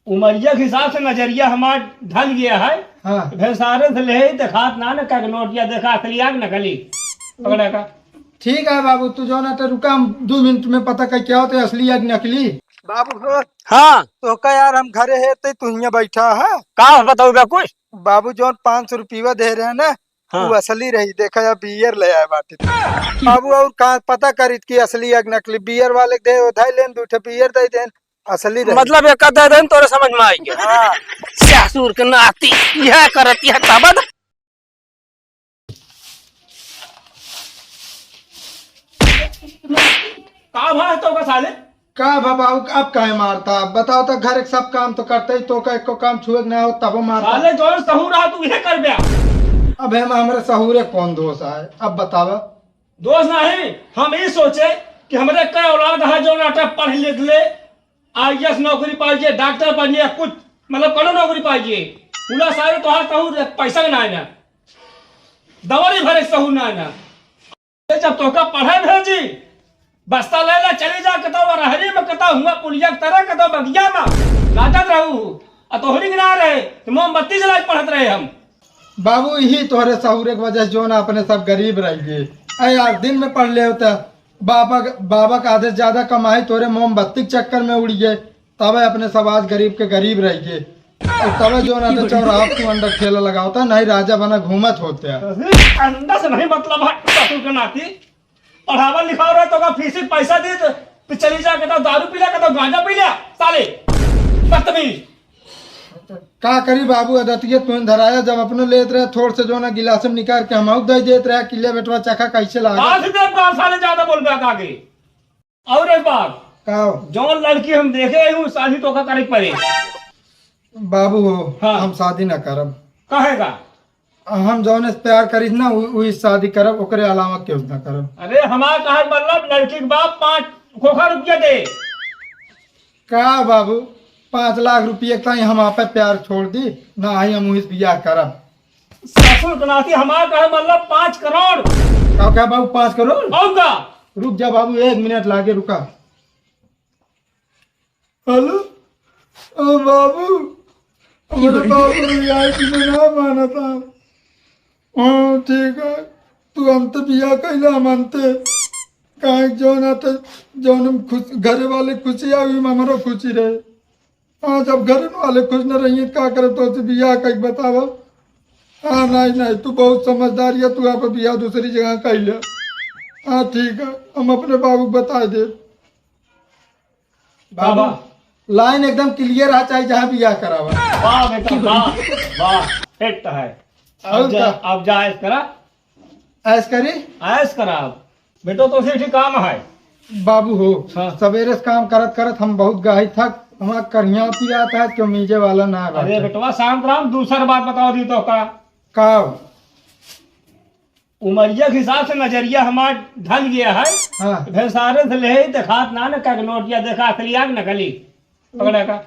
उमरिया के हिसाब से नजरिया हमार ढल गया है। हाँ भेसारे से ले देखात ना न का नोटिया देखा असली आग नकली पकड़ा का। ठीक है बाबू, तू जो ना तो रुका, हम 2 मिनट में पता कर क्या होते असली या नकली। बाबू हो हाँ तो का यार हम घरे है तो तू यहाँ बैठा है। का बताऊ बा कुछ। बाबू जो 500 रुपया दे रहे हैं ना, हाँ। वो असली रही, देखा या बियर ले आए बाटे बाबू। और कहाँ पता करी कि असली या नकली, बियर वाले दे उधाई लेन, दूठे बियर दे देन, असली रही। मतलब एक दे देन तोरे समझ में आई गया। हाँ ससुर के नाती यह करती है तबद। का भाई तो का साले का बाबू अब काहे मारता, बताओ तो घर एक सब काम तो करते ही, तो का एको काम छुए ना हो तब मारता। साले जोर सहू रहा तू यह कर बया। अब हम हमारे सहूरे कौन दोष है, अब बतावा। दोस्त नहीं, हम ये सोचे कि हमारे कई औलाद है जो नाटक पढ़ लिख ले, आईएएस नौकरी पाइए, डॉक्टर बनिए, कुछ मतलब कोनो नौकरी पाइए। पूरा सारे तो हाथ सहू पैसा ना है ना, दवारी भरे सहू ना है ना। जब तो का पढ़े भेजी बस्ता ले ला चले जा कतो रहरी में कतो हुआ पुलिया की तरह कतो बगिया में लागत रहू आ तोहरी गिना रहे तो मोमबत्ती जला के पढ़त रहे हम। बाबू यही तोहरे सहूरे की वजह से जो ना अपने सब गरीब रह गए। अरे यार दिन में पढ़ ले होता, बाबा का आधे से ज्यादा कमाई तोरे मोमबत्ती के चक्कर में उड़ गए, तब अपने सब आज गरीब के गरीब रह गए। और तब जो ना तो चौराहा तू अंदर ठेला लगा होता, नहीं राजा बना घूमत होते हैं। अंदर से नहीं मतलब है ससुर के नाती पढ़ावा लिखा रहा तो का फीस पैसा दे तो चली जा के तो दारू पी लिया के तो गांजा पी लिया साले बदतमीज। का करी बाबू, अदतिये तू धराया जब अपने लेते रहे थोड़ से जो ना गिलास में निकाल के हम दे देते रहे, किले बेटवा चखा कैसे लागे। आज दे बाल साले ज्यादा बोल गया आगे। और एक बात, का जौन लड़की हम देखे हूँ शादी तो का करे पड़े। बाबू हो हाँ। हम शादी ना करब, कहेगा हम जौन से प्यार करी ना वही शादी करब, ओकरे अलावा क्यों ना करब। अरे हमारा कहा मतलब लड़की के बाप 5 खोखा रुपया दे। का बाबू 5 लाख रुपये का हम आप पे प्यार छोड़ दी ना, आई हम उस बियाह करब। ससुर के नाती हमारा कहा मतलब 5 करोड़। का क्या बाबू 5 करोड़? और का रुक जा बाबू 1 मिनट लागे, रुका। हेलो ओ बाबू, हमारे बाबू यार तुझे ना माना था। हाँ ठीक है, तू हम तो बियाह कैला मानते कहे जो ना तो जो खुश घरे वाले खुशी आई हमारो खुशी रहे। हाँ जब घर वाले खुश न रही क्या करे तो बियाह कहीं बतावा। हाँ नहीं नहीं तू बहुत समझदार है, तू यहाँ पर बियाह दूसरी जगह कर लिया। हाँ ठीक है, हम अपने बाबू बता दे। बाबा लाइन एकदम क्लियर आ चाहिए जहाँ बियाह करावा। वाह बेटा वाह वाह फिट है। और क्या? अब जा ऐस करा, ऐस करी ऐस करा बेटो तो ठीक काम है। बाबू हो हाँ। सवेरे से काम करत करत हम बहुत गाही थक, हमारा करिया पिया था क्यों मीजे वाला ना अरे है। बेटवा शांत राम, दूसरा बात बताओ दी तो का उमरिया के हिसाब से नजरिया हमार ढल गया है। हाँ भेसारे से ले देखात ना न का नोटिया देखा असली आग नकली पकड़ा का।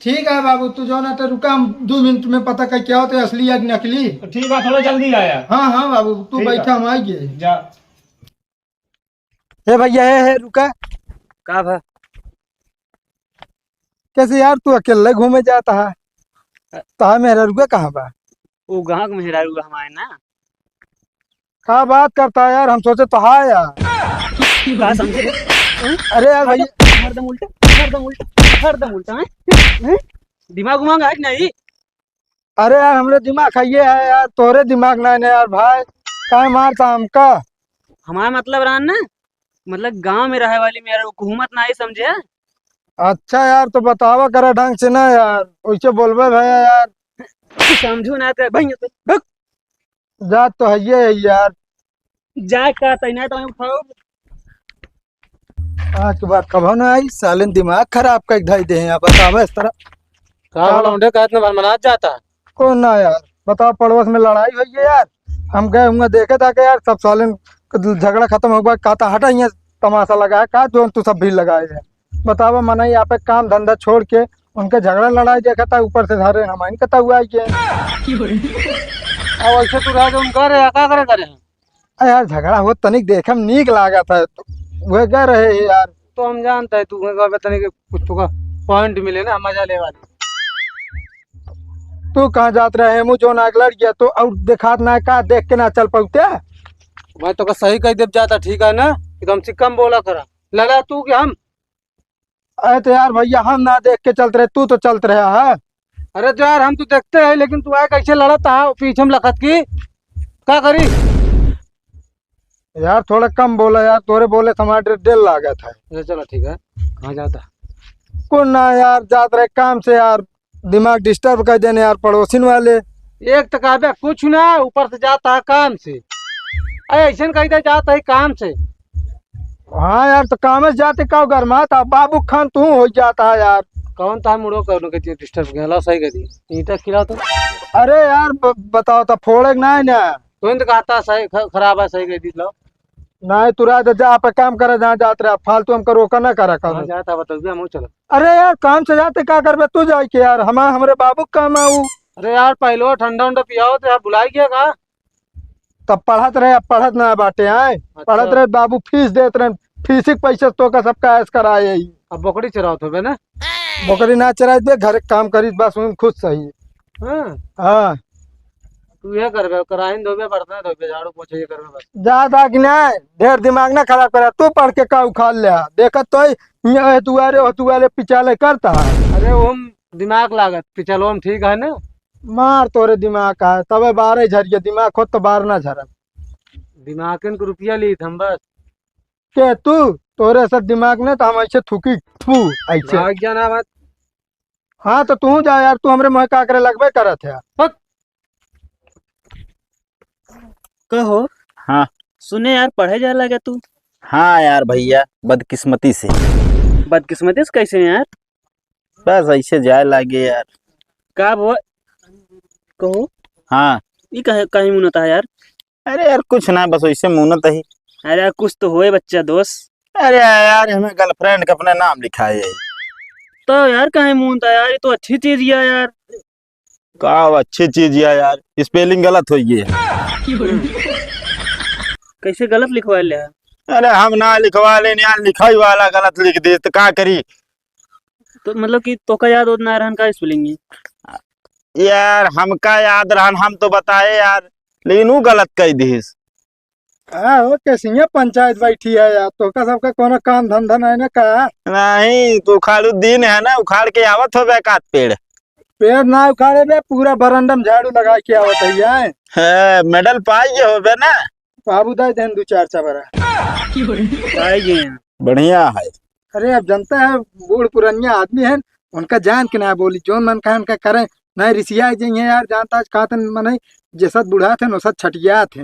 ठीक है बाबू, तू जो ना तो रुका, हम 2 मिनट में पता कर क्या होते असली या नकली। तो ठीक है थोड़ा जल्दी आया। हाँ हाँ बाबू तू ठीक है। बैठा, हम आइए। जा हे भैया है रुका। का भा कैसे यार तू अकेले घूमे जाता है, तो मेरा रुका कहाँ बा? वो गाहक मेहरारू हमारे ना क्या बात करता है यार, हम सोचे तो हाँ यार। बात समझे। अरे यार भैया हरदम उल्टा हरदम उल्टा हरदम उल्टा है दिमाग उमाग है कि नहीं। अरे यार हमरे दिमाग खाइए है यार, तोरे दिमाग ना है यार भाई, क्या मारता हमका। हमारा मतलब रहा ना, मतलब गांव में रहे वाली मेरा हुकूमत ना ही समझे। अच्छा यार तो बतावा करा ढंग से ना यार, वैसे बोलबे भैया यार। समझू ना तो भैया तो भग जात तो है ये यार। जाए का तैना तो उठाओ। आज के बाद कब ना आई, सालन दिमाग खराब कर ढाई दे यहाँ, बतावा इस तरह का इतना मनमनात जाता है। कौन ना यार, बताओ पड़ोस में लड़ाई हुई है यार, हम गए हुए देखे था कि यार सब सालन झगड़ा खत्म हो गया, कहता हटा यहाँ तमाशा लगाया का जो तू सब भी लगाए है। बतावा मना यहाँ पे काम धंधा छोड़ के उनके झगड़ा लड़ाई देखा था, ऊपर से धारे हमारी कता हुआ है ऐसे तू रह उनका रे का करे यार झगड़ा हो तनिक देखे में नीक लागा था, तो वह कह रहे हैं यार। तो हम जानते है तू पता नहीं कुछ का पॉइंट मिले ना मजा ले वाली। तू कहाँ जात रहे मुँह जो नाक लड़ गया तो और दिखात ना का देख के ना चल पौते। मैं तो का सही कह देव जाता ठीक है ना, एकदम से कम बोला करा। लड़ा तू कि हम? अरे तो यार भैया हम ना देख के चलते रहे, तू तो चलते रहा है। अरे जो यार हम तो देखते हैं, लेकिन तू आए कैसे लड़ता है पीछे में लखत की? क्या करी? यार थोड़ा कम बोला यार, तोरे बोले हमारे दिल लागा था। ये चलो ठीक है, कहाँ जाता? कौन ना यार जात रहे काम से यार, दिमाग डिस्टर्ब कर देने यार पड़ोसिन वाले। एक तो कहबे कुछ ना, ऊपर से जाता है काम से। ऐसे कहते जाता है काम से। हाँ यार तो काम से जाते का गरमा था, बाबू खान तू हो जाता है यार। कौन था मुड़ो करने के डिस्टर्ब गया सही कर दी ईटा खिला तो। अरे यार बताओ तो फोड़े ना है ना। तो तो कहता सही खराब है, सही कर दी लो। नहीं तू रात जा पे काम करे जहाँ जाते रहा, फालतू हमको रोका ना करा कहाँ कर। जाता बता हम चलो। अरे यार काम से जाते का करबे तू जाए के यार, हमारे बाबू का काम आऊ। अरे यार पहले ठंडा उंडा पियाओ तो यार बुलाई गया का? तब पढ़त रहे, अब पढ़त ना बाटे आए। पढ़त रहे बाबू फीस देते रहे, फीस के पैसे तो का सबका ऐस कराए यही। अब बकरी चराओ तो ना? बकरी ना चराए दे, घर के काम करी बस उन खुद सही। हाँ हाँ तू ये करबे, कराइन धोबे, बर्तन धोबे, झाड़ू पोछे ये करबे बस। ज्यादा कि नहीं, ढेर दिमाग ना खराब करा, तू पढ़ के का उखाड़ ले देखत तो तुआरे पिचाले करता है। अरे ओम दिमाग लागत पिछलो हम ठीक है ना? मार तोरे दिमाग का है, तबे 12 झरिए दिमाग खुद तो 12 ना झरत दिमाग के रुपया ली हम बस। के तू तोरे सब दिमाग ने तो हम ऐसे थूकी थू ऐसे। भाग जाना मत। हाँ तो तू जा यार, तू हमरे मुँह का करे लगबे करत है। कहो हाँ सुने यार, पढ़े जा लगा तू? हाँ यार भैया, बदकिस्मती से। बदकिस्मती से कैसे यार? बस ऐसे जाए लागे यार। का वो कहो, हाँ ये कहीं मुनता है यार? अरे यार कुछ ना, बस वैसे मुनत ही। अरे यार कुछ तो होए बच्चा दोस्त। अरे यार हमें गर्लफ्रेंड का अपना नाम लिखा है। तो यार कहीं मुनता है यार, ये तो अच्छी चीज है यार। का अच्छी चीज यार, स्पेलिंग गलत हो गई है। कैसे गलत लिखवा लिया? अरे हम ना लिखवा ले यार, लिखाई वाला गलत लिख दे तो का करी। तो मतलब कि तो का याद होना रहन का स्पेलिंग है यार हमका याद रहन, हम तो बताए यार, लेकिन वो गलत कह दीस। हाँ हो कैसे पंचायत बैठी है यार, तो का सबका कोनो काम धंधा नहीं ना का? नहीं तो उखाड़ू दिन है ना, उखाड़ के आवत हो बेकात पेड़। पेड़ ना उखाड़े बे, पूरा बरंडम झाड़ू लगा के आवत है। है मेडल पाई हो बे ना। बाबू दाई देन 2-4 चबरा आएंगे। बढ़िया है। अरे अब जनता है बूढ़ पुरानिया आदमी है, उनका जान के ना बोली जो मन का उनका करे। नहीं रिसिया जाइए यार, जानता कहते मने जैसा बूढ़ा थे वैसा छटिया थे।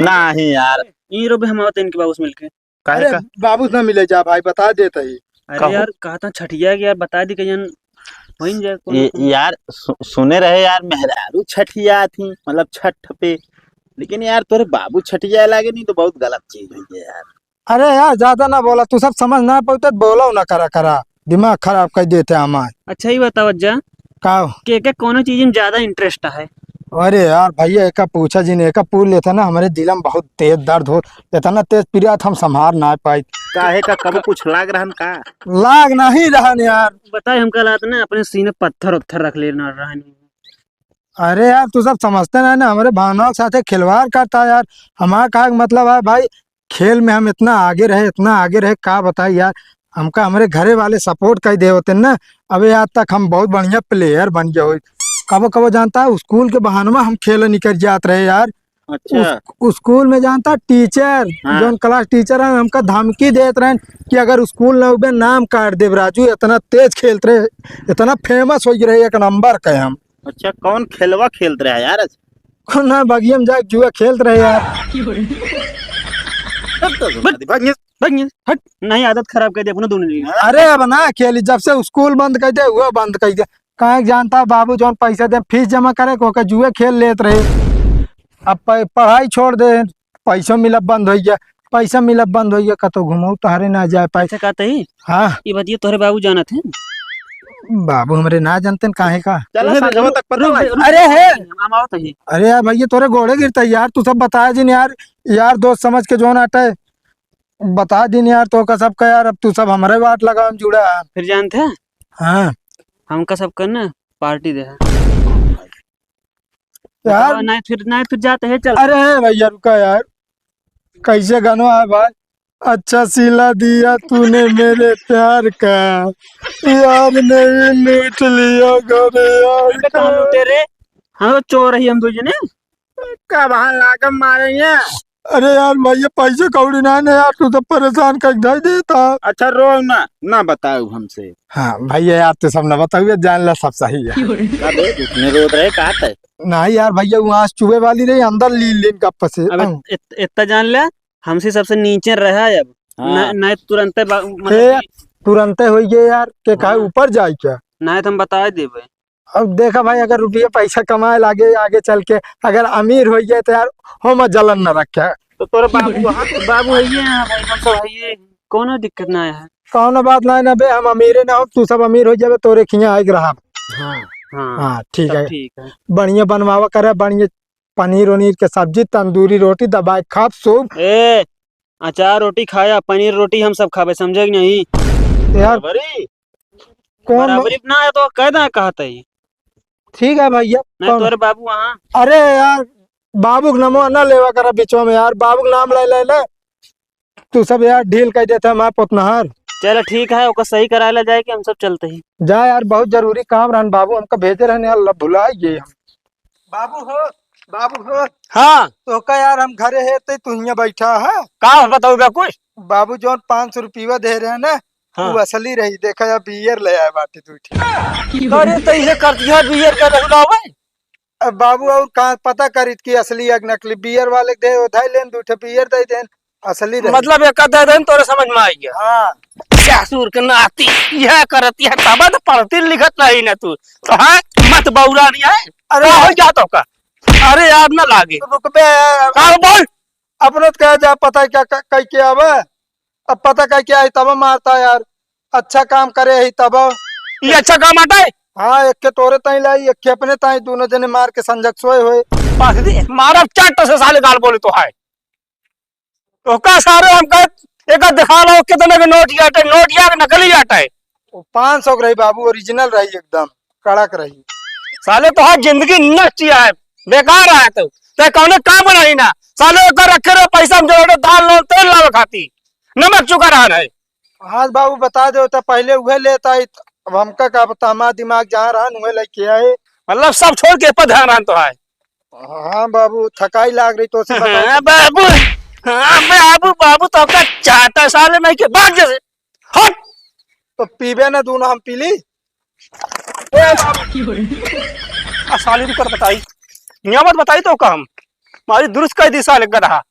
नहीं यार ये रो भी हम आवत इनके बाबू से मिलके। काहे अरे का? बाबू से मिले जा भाई, बता देता ही। अरे यार कहा था छठिया की यार, बता दी कहीं वहीं जाए कौन। यार सुने रहे यार, मेहरारू छठिया थी मतलब छठ पे, लेकिन यार तोरे बाबू छठिया लागे नहीं तो बहुत गलत चीज हुई है यार। अरे यार ज्यादा ना बोला, तू सब समझ ना पाते बोलो ना करा दिमाग खराब कर देते हमारे। अच्छा ही बताओ जा का के कोनो चीज में ज्यादा इंटरेस्ट है? अरे यार भैया एक पूछा जी ने, एक पूछ लेता ना, हमारे दिल में बहुत तेज दर्द हो, इतना तेज पीड़ा हम संभार ना पाए। काहे का कब कुछ लाग रहन का? लाग नहीं रहा यार। बताए हम कल आते ना अपने सीने पत्थर उत्थर रख ले ना रहा। अरे यार तू सब समझते ना, हमारे भावनाओं के साथ खिलवाड़ करता यार। हमारा का मतलब है भाई, खेल में हम इतना आगे रहे का बताए यार। हमका हमारे घरे वाले सपोर्ट कर दे होते ना, अबे आज तक हम बहुत बढ़िया प्लेयर बन गए। कबो कबो जानता है स्कूल के बहाने में हम खेल निकल जाते रहे यार। अच्छा स्कूल में जानता टीचर हाँ। जो क्लास टीचर है हमका धमकी देते रहे कि अगर स्कूल न उबे नाम काट दे। राजू इतना तेज खेलते रहे, इतना फेमस हो रहे, एक नंबर के हम। अच्छा कौन खेलवा खेलते रहे यार? ना बगिया में जाके जुआ खेलते रहे यार। हट नहीं, आदत खराब कर दे अपने दोनों। अरे अब ना खेली, जब से स्कूल बंद कर दे हुआ बंद कर दे। कहा जानता बाबू जो पैसा दे फीस जमा करे को जुए खेल लेते रहे। अब पढ़ाई छोड़ दे, पैसा मिलब बंद हो गया, पैसा मिलब बंद हो गया, कतो घुमाऊ तोहरे ना जाए पाए। ऐसा कहते ही हाँ ये बताइए तोहरे बाबू जाना थे? बाबू हमारे ना जानते न काहे का। चलो संजवा तक पता लगा। अरे है हम आओ तही। अरे यार भैया तोरे घोड़े गिरता यार, तू सब बताया जी यार। यार दोस्त समझ के जो नाटा है बता दिन यार, तो का सबका यार। अब तू सब हमारे बात लगा हम जुड़ा है। फिर जानते हैं हाँ हमका सब करना पार्टी दे। यार नहीं फिर जाते हैं चल। अरे भैया रुका यार, कैसे गाना है भाई? अच्छा सिला दिया तूने मेरे प्यार का, यार ने लूट लिया घर यार अबे का। कहाँ लूटे रे? हाँ चोर ही हम दूजे ने। कब लागम मारेंगे। अरे यार भैया पैसे कौड़ी ना है यार, तू तो परेशान कर दे देता। अच्छा रो ना बताओ हमसे। हाँ भैया यार तू सब न बताइए, जान ला सब सही है। कब उतने रोड रहे कहा थे। नहीं यार भैया वहाँ चूहे वाली रही अंदर ली लेन गप से। अबे इतना जान लिया, हमसे सबसे नीचे रहा है अब। हाँ। नहीं तुरंत तुरंत हो गए यार के कहा ऊपर जाए क्या? नहीं तो हम बता देवे। अब देखा भाई, अगर रुपये पैसा कमाए लागे आगे चल के, अगर अमीर हो गए तो यार हम जलन न रखे। तो तोरे बाबू है ये भाई, हम सब है ये, कोनो दिक्कत ना है। कौन बात नहीं ना बे, हम अमीर ना हो, तू सब अमीर हो जाए तोरे खिया आए रहा। हाँ हाँ हाँ ठीक है, ठीक है। बढ़िया बनवावा करे, बढ़िया पनीर वनीर के सब्जी तंदूरी रोटी दबाए खाप सूप। ए अचार रोटी खाया, पनीर रोटी हम सब खावे, समझे कि नहीं? यार बराबरी। कौन? बराबरी ना है तो कहना कहता है। ठीक है भैया। नहीं कौन? तोरे बाबू वहाँ। अरे यार बाबू के नामो ना लेवा करा बीचो में यार, बाबू के नाम ले तू सब यार ढील कर देता मैं पोतनहार। चलो ठीक है, ओका सही करा ला जाए कि हम सब चलते ही। जा यार, बहुत जरूरी काम रहन, बाबू हमको भेजे रहने यार, भुला गए हम। बाबू हो हाँ तो का यार हम घरे है तो तू यहाँ बैठा है। का बताओ बे कुछ। बाबू जो 500 रुपया दे रहे हैं ना, हाँ। वो असली रही। देखा यार बियर ले आए बाटी तू। अरे तो इसे कर दिया बियर का रखना भाई। अब बाबू और कहाँ पता करी कि असली या नकली? बियर वाले दे उधाई लेन, दूठे बियर दे देन, असली रही। मतलब एक दे देन तोरे समझ में आई गया। हाँ ससुर के नाती यह करती है, तब तो पढ़ती लिखत नहीं ना तू तो। हाँ मत बौरा नहीं है। अरे हो जा तो का। अरे यार ना लागे। रुक बे यार, का बोल। अपने तो कह जा पता क्या कह के आवे, अब पता कह के आई तब मारता यार। अच्छा काम करे ही तब। ये अच्छा काम आता है। हाँ एक के तोरे ताई लाई, एक के अपने ताई, दोनों जने मार के संजक सोए हुए। पास दी मारा चाट से साले गाल बोले तो है। तो का सारे हम कह एक दिखा लो कितने के नोट आटे, नोट या नकली आटा है। 500 रही बाबू, ओरिजिनल रही, एकदम कड़क रही। साले तो है जिंदगी नष्ट है, बेकार है। तो कौन काम बनाई ना साले का रखे रहे पैसा हम जोड़े दाल लो तेल लावे खाती नमक चुका रहा है। हाँ बाबू बता दो तो पहले वह लेता है, अब हमका क्या पता, हमारा दिमाग जहाँ रहा वह लेके आए। मतलब सब छोड़ के पर ध्यान रहा तो है। हाँ बाबू थकाई लाग रही तो हाँ बाबू, हाँ बाबू बाबू तो का चाहता साले में के भाग जैसे हट। तो पीबे ना दोनों हम पी ली। साले को कर बताई नियामत बताई तो का हम हमारी दुरुस्त कर दी साले गधा।